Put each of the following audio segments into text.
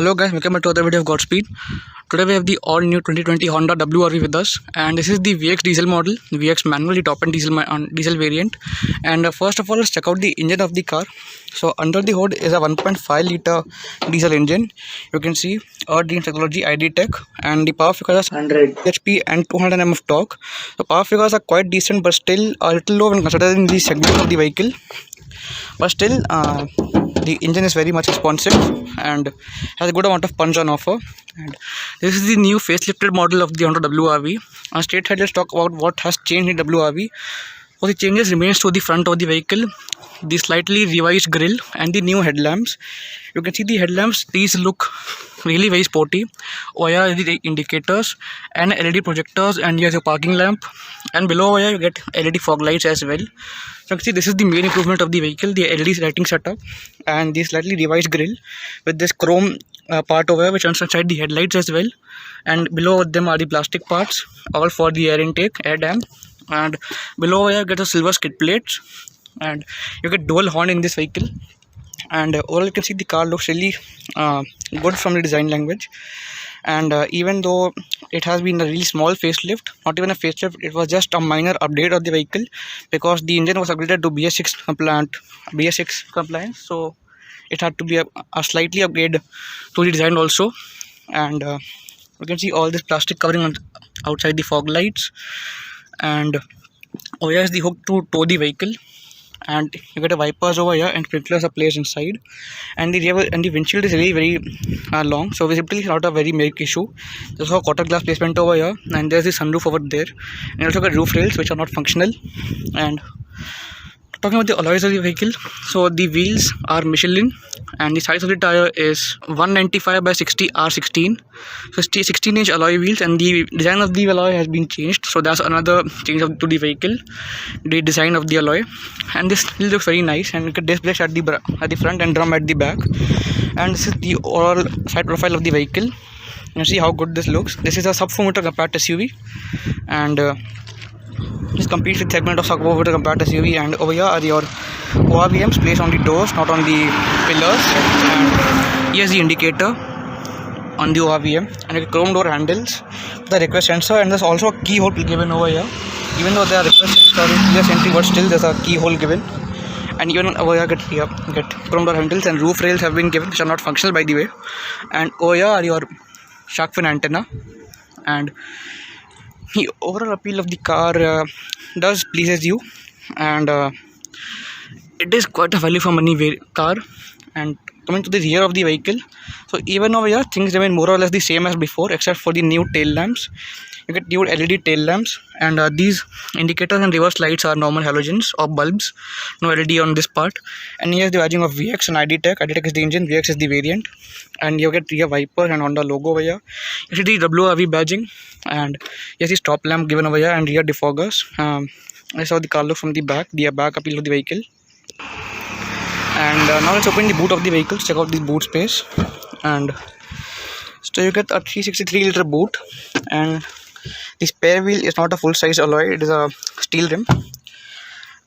Hello guys, welcome back to another video of Godspeed. Today we have the all new 2020 Honda WRV with us, and this is the VX diesel model, VX manual, the Topend diesel variant. And first of all, let's check out the engine of the car. So under the hood is a 1.5 liter diesel engine. You can see Dream technology I-DTEC, and the power figures are 100 HP and 200 Nm of torque. The power figures are quite decent, but still a little low when considering the segment of the vehicle. But still, the engine is very much responsive and has a good amount of punch on offer. And this is the new facelifted model of the Honda WRV. On straight ahead, let's talk about what has changed in WRV. So the changes remains to the front of the vehicle, the slightly revised grille and the new headlamps. You can see the headlamps, these look really very sporty. Here are the indicators and LED projectors, and here's a parking lamp, and below here you get LED fog lights as well. So you can see this is the main improvement of the vehicle, the LED lighting setup and the slightly revised grille with this chrome part over here which runs inside the headlights as well, and below them are the plastic parts all for the air intake, air dam. And below here you get a silver skid plates, and you get dual horn in this vehicle. And overall you can see the car looks really good from the design language. And even though it has been a really small facelift, not even a facelift, it was just a minor update of the vehicle, because the engine was upgraded to BS6 compliant, so it had to be a slightly upgrade to the design also. And you can see all this plastic covering on outside the fog lights, and over here is the hook to tow the vehicle, and you get a wipers over here and sprinklers are placed inside. And the windshield is really very long, so visibility is not a very big issue. There's also a quarter glass placement over here, and there's the sunroof over there, and you also got roof rails which are not functional. And talking about the alloys of the vehicle, so the wheels are Michelin, and the size of the tire is 195 by 60 R16, so 16-inch alloy wheels. And the design of the alloy has been changed, so that's another change to the vehicle, the design of the alloy. And this still looks very nice, and you get disc brakes at the front and drum at the back. And this is the overall side profile of the vehicle. You see how good this looks. This is a sub-4-meter compact SUV, and this competes with segment of sub-4-meter compact SUV. And over here are your ORVMs placed on the doors, not on the pillars. And here's the indicator on the ORVM, and a chrome door handles, the request sensor, and there's also a keyhole given over here. Even though there are request sensor in clear entry, but still there's a keyhole given. And even over here get chrome door handles, and roof rails have been given, which are not functional by the way. And over here are your shark fin antenna. And the overall appeal of the car does pleases you, and it is quite a value for money car. And coming to the rear of the vehicle, so even over here things remain more or less the same as before, except for the new tail lamps. You get new LED tail lamps, and these indicators and reverse lights are normal halogens or bulbs, no LED on this part. And here's the badging of VX and I-DTEC. I-DTEC is the engine, VX is the variant. And you get rear wiper and Honda logo over here. You see the WRV badging, and here's the stop lamp given over here, and rear defoggers. I saw the car look from the back, the back appeal of the vehicle. And now let's open the boot of the vehicle, check out the boot space. And so you get a 363 liter boot, and the spare wheel is not a full size alloy, it is a steel rim.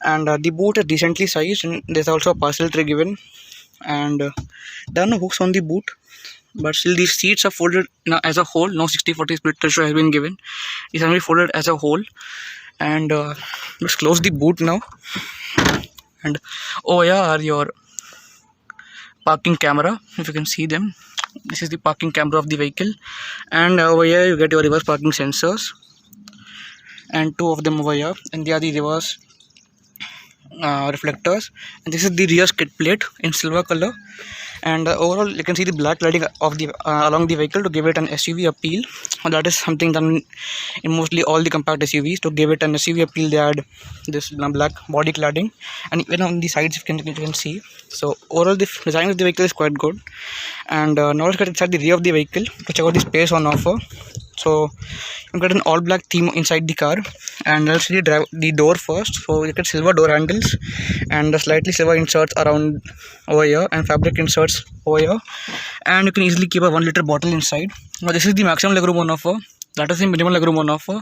And the boot is decently sized, and there's also a parcel tray given. And there are no hooks on the boot, but still these seats are folded as a whole. No 60-40 split ratio has been given. These are only folded as a whole. And let's close the boot now. And over here are your parking camera, if you can see them. This is the parking camera of the vehicle. And over here you get your reverse parking sensors, and two of them over here, and they are the reverse reflectors. And this is the rear skid plate in silver color. And overall you can see the black lighting of the along the vehicle to give it an SUV appeal. That is something done in mostly all the compact SUVs. To give it an SUV appeal, they add this black body cladding, and even on the sides you can see. So overall the design of the vehicle is quite good. And now let's get inside the rear of the vehicle to check out the space on offer. So you get an all black theme inside the car, and let's see the door first. So you get silver door handles, and the slightly silver inserts around over here, and fabric inserts over here, and you can easily keep a 1 liter bottle inside. Now this is the maximum legroom on offer, that is the minimum legroom on offer.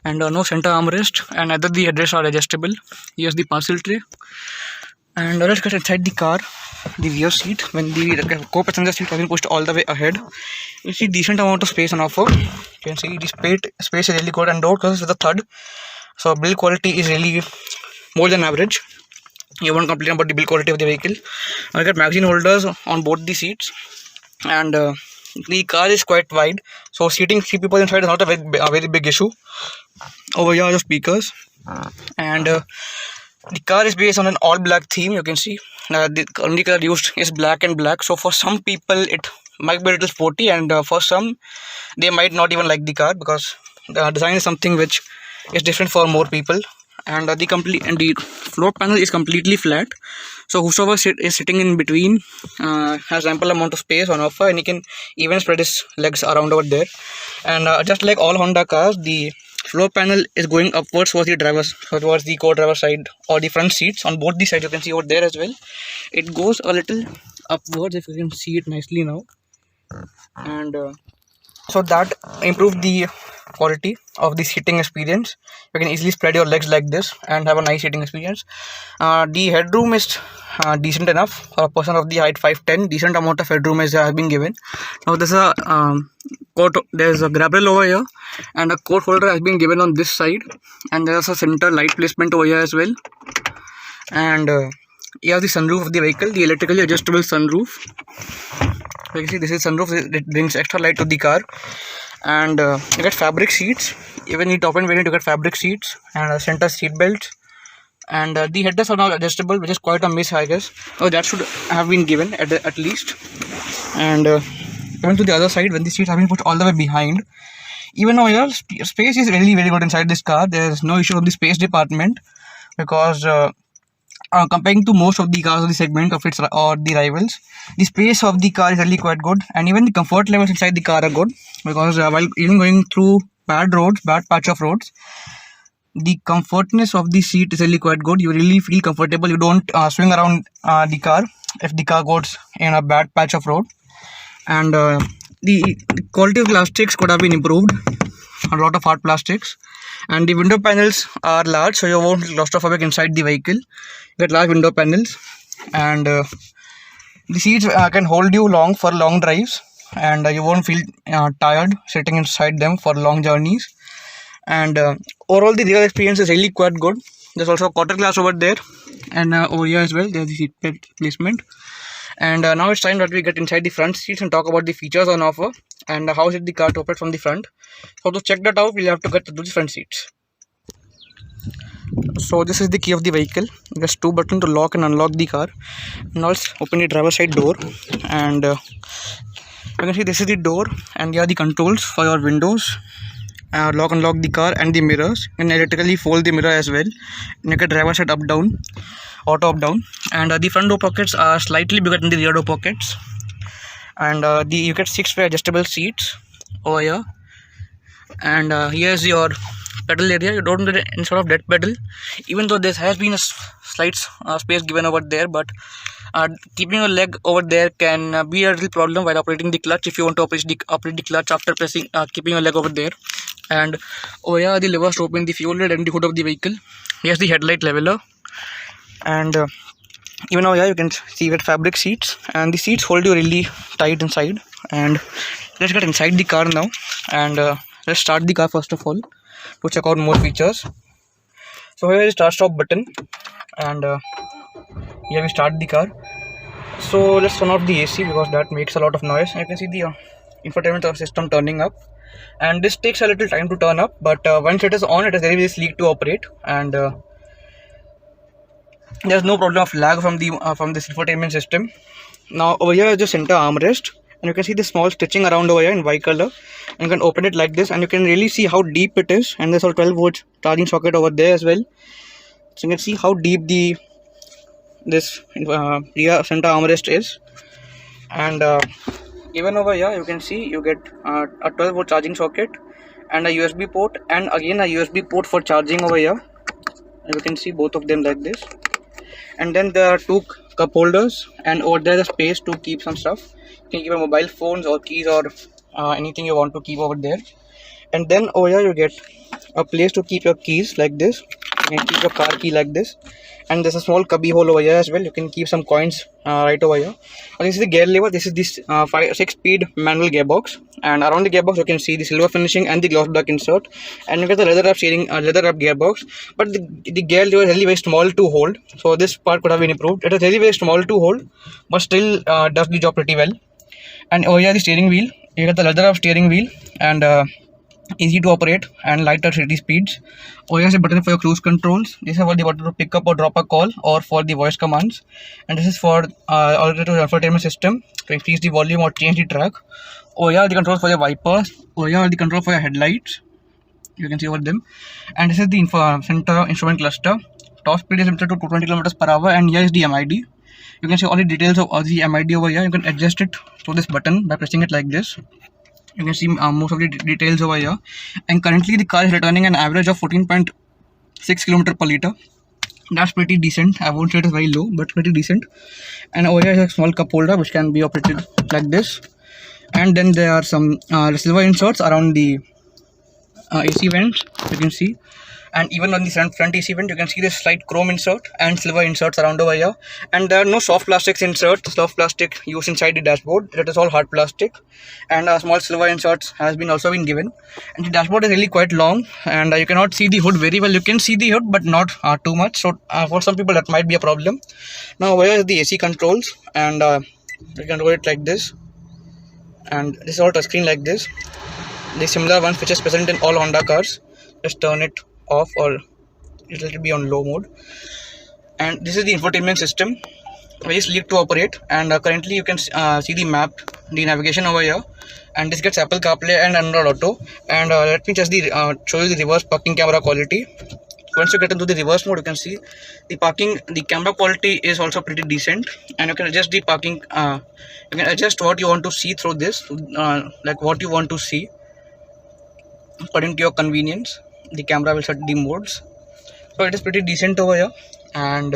And no center armrest, and either the headrests are adjustable. Here's the parcel tray, And let's get inside the car. The rear seat, when the co-passenger seat has been pushed all the way ahead, you see decent amount of space on offer. You can see the space is really good, and door closes with a thud. So build quality is really more than average. You won't complain about the build quality of the vehicle. I got magazine holders on both the seats, and the car is quite wide, so seating 3 people inside is not a very big issue. Over here are the speakers, and the car is based on an all black theme. You can see the only color used is black and black. So for some people it might be a little sporty, and for some they might not even like the car, because the design is something which is different for more people. And the floor panel is completely flat, so whosoever is sitting in between has ample amount of space on offer, and he can even spread his legs around over there. And just like all Honda cars, the floor panel is going upwards towards the co-driver side or the front seats. On both the sides, you can see over there as well, it goes a little upwards, if you can see it nicely now. And so that improved the quality of the seating experience. You can easily spread your legs like this and have a nice seating experience. The headroom is decent enough for a person of the height 5'10". Decent amount of headroom has been given. Now there's a grab rail over here, and a coat holder has been given on this side, and there's a center light placement over here as well. And here's the sunroof of the vehicle, the electrically adjustable sunroof. So you can see this is sunroof. It brings extra light to the car. And you get fabric seats. Even in the top end variant you get fabric seats and a center seat belt. And the headrests are now adjustable, which is quite a miss, I guess. Oh, that should have been given at least. And coming to the other side, when the seats have been put all the way behind, even now here space is really very good inside this car. There is no issue of the space department, because comparing to most of the cars of the segment of its or the rivals, the space of the car is really quite good, and even the comfort levels inside the car are good, because while even going through bad patch of roads, the comfortness of the seat is really quite good. You really feel comfortable. You don't swing around the car if the car goes in a bad patch of road. And the quality of plastics could have been improved. A lot of hard plastics. And the window panels are large, so you won't feel claustrophobic inside the vehicle. You get large window panels, and the seats can hold you for long drives, and you won't feel tired sitting inside them for long journeys. And overall the rear experience is really quite good. There's also a quarter glass over there, and over here as well there's the seat belt placement. And now it's time that we get inside the front seats and talk about the features on offer and how is the car to operate from the front. So to check that out, we'll have to get to the front seats. So this is the key of the vehicle. There's 2 buttons to lock and unlock the car. Now let's open the driver's side door, and you can see this is the door, and here are the controls for your windows. Lock and lock the car and the mirrors. You can electrically fold the mirror as well. And you can driver's side up down, auto up down. And the front door pockets are slightly bigger than the rear door pockets. And you get 6-way adjustable seats over here. And here's your pedal area. You don't get any sort of dead pedal, even though there has been a slight space given over there, but keeping your leg over there can be a little problem while operating the clutch, if you want to operate the clutch after keeping your leg over there. And over here are the levers to open the fuel lid and the hood of the vehicle. Here's the headlight leveler, and even over here you can see with fabric seats, and the seats hold you really tight inside. And let's get inside the car now, and let's start the car first of all to check out more features. So here is the start stop button, and here we start the car. So let's turn off the AC because that makes a lot of noise. And you can see the infotainment system turning up, and this takes a little time to turn up, but once it is on, it is very sleek to operate, and there's no problem of lag from this infotainment system. Now over here is the center armrest, and you can see the small stitching around over here in white color, and you can open it like this, and you can really see how deep it is. And there's a 12-volt charging socket over there as well, so you can see how deep this rear center armrest is. And even over here you can see you get a 12-volt charging socket and a USB port, and again a USB port for charging over here. And you can see both of them like this. And then there are 2 cup holders, and over there is space to keep some stuff. You can keep your mobile phones or keys or anything you want to keep over there. And then over here you get a place to keep your keys like this. You can keep your car key like this, and there's a small cubby hole over here as well. You can keep some coins right over here. This is the gear lever. This is this 6-speed manual gearbox, and around the gearbox you can see the silver finishing and the gloss black insert, and you get the leather wrap steering, leather wrap gearbox. But the gear lever is really very small to hold, so this part could have been improved. It is really very small to hold, but still does the job pretty well. And over here the steering wheel, you get the leather wrap steering wheel, and easy to operate and lighter city speeds. Over here is a button for your cruise controls. This is for the button to pick up or drop a call, or for the voice commands, and this is for alternative infotainment system to increase the volume or change the track. Over here are the controls for your wipers. Over here are the control for your headlights, you can see over them. And this is the center instrument cluster. Top speed is limited to 220 km/h, and here is the MID. You can see all the details of the MID over here. You can adjust it through this button by pressing it like this. You can see most of the details over here. And currently the car is returning an average of 14.6 km/L. That's pretty decent. I won't say it is very low, but pretty decent. And over here is a small cup holder which can be operated like this. And then there are some silver inserts around the AC vents, you can see. And even on the front AC vent, you can see this slight chrome insert and silver inserts around over here. And there are no soft plastics inserts, soft plastic used inside the dashboard. That is all hard plastic. And a small silver inserts has also been given. And the dashboard is really quite long, and you cannot see the hood very well. You can see the hood, but not too much. So for some people that might be a problem. Now where is the AC controls? And you can roll it like this. And this is all touchscreen like this. The similar ones which is present in all Honda cars. Just turn it off, or it will be on low mode. And this is the infotainment system, very sleek to operate. And currently you can see the map, the navigation over here, and this gets Apple CarPlay and Android Auto. And let me just show you the reverse parking camera quality. Once you get into the reverse mode, you can see the camera quality is also pretty decent, and you can adjust the parking. You can adjust what you want to see through this, like what you want to see according to your convenience. The camera will set the modes, so it is pretty decent over here. And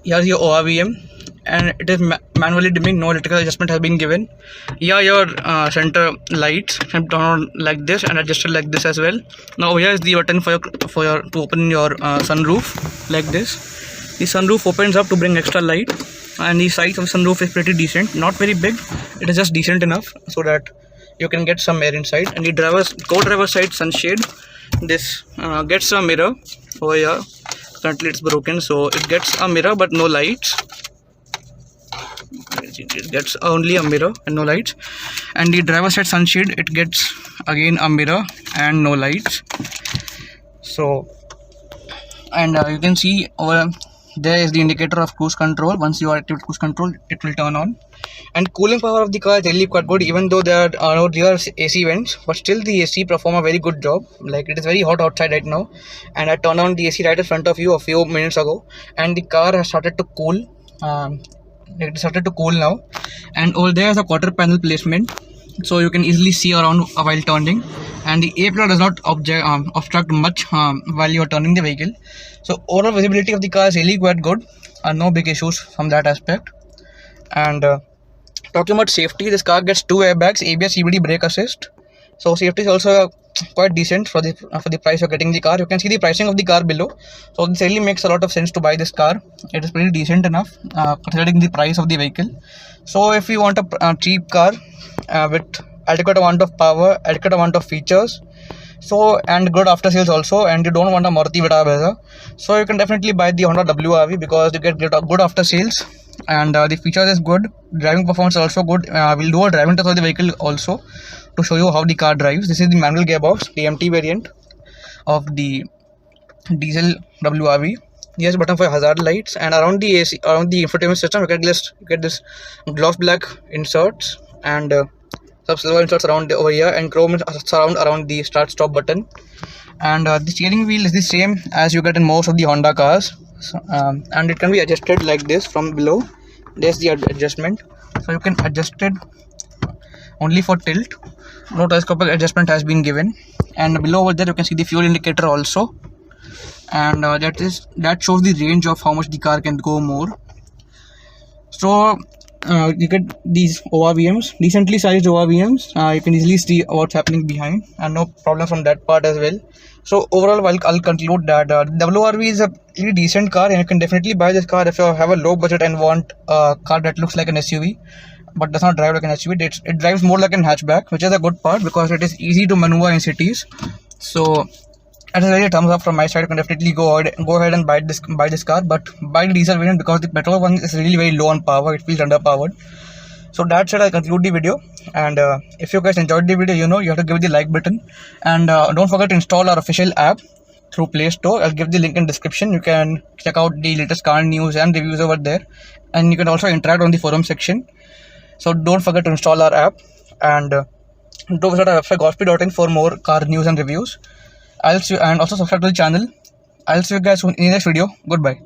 here's your ORVM, and it is manually dimming. No electrical adjustment has been given. Here your center lights can turn on like this and adjusted like this as well. Now here is the button for your to open your sunroof like this. The sunroof opens up to bring extra light, and the size of the sunroof is pretty decent. Not very big, it is just decent enough so that you can get some air inside. And the co-driver side sunshade, this gets a mirror over here. Currently it's broken, so it gets a mirror but no lights. It gets only a mirror and no lights. And the driver side sunshade, it gets again a mirror and no lights. So, and you can see over there is the indicator of cruise control. Once you are active cruise control, it will turn on. And cooling power of the car is really quite good, even though there are no rear AC vents, but still the AC perform a very good job. Like, it is very hot outside right now, and I turned on the AC right in front of you a few minutes ago, and the car has started to cool. It started to cool now. And over there is a quarter panel placement, so you can easily see around while turning, and the A pillar does not obstruct much while you are turning the vehicle. So overall visibility of the car is really quite good, no big issues from that aspect. And talking about safety, this car gets 2 airbags, ABS, CVT, brake assist. So safety is also quite decent for the price you're getting the car. You can see the pricing of the car below. So this really makes a lot of sense to buy this car. It is pretty decent enough considering the price of the vehicle. So if you want a cheap car with adequate amount of power, adequate amount of features, so and good after sales also, and you don't want a Maruti Vitara, so you can definitely buy the Honda WRV, because you get good after sales, and the features is good, driving performance is also good. We'll do a driving test of the vehicle also to show you how the car drives. This is the manual gearbox, the MT variant of the diesel WRV. Here's a button for hazard lights, and around the AC, around the infotainment system, you get this gloss black inserts and some silver inserts around over here, and chrome around the start stop button. And the steering wheel is the same as you get in most of the Honda cars, and it can be adjusted like this from below. There's the adjustment, so you can adjust it only for tilt. No telescopic adjustment has been given. And below over there you can see the fuel indicator also, and that shows the range of how much the car can go more. So you get these ORVMs, decently sized ORVMs. You can easily see what's happening behind, and no problem from that part as well. So overall, I'll conclude that WRV is a really decent car, and you can definitely buy this car if you have a low budget and want a car that looks like an SUV but does not drive like an SUV. It drives more like a hatchback, which is a good part because it is easy to maneuver in cities. So that is really a thumbs up from my side. You can definitely go ahead and buy this car, but buy the diesel variant because the petrol one is really very low on power. It feels underpowered. So that said, I conclude the video, and if you guys enjoyed the video, you have to give the like button, and don't forget to install our official app through Play Store. I'll give the link in description. You can check out the latest car news and reviews over there, and you can also interact on the forum section. So don't forget to install our app, and don't visit our website gotspeed.in for more car news and reviews. And also subscribe to the channel. I'll see you guys soon in the next video. Goodbye.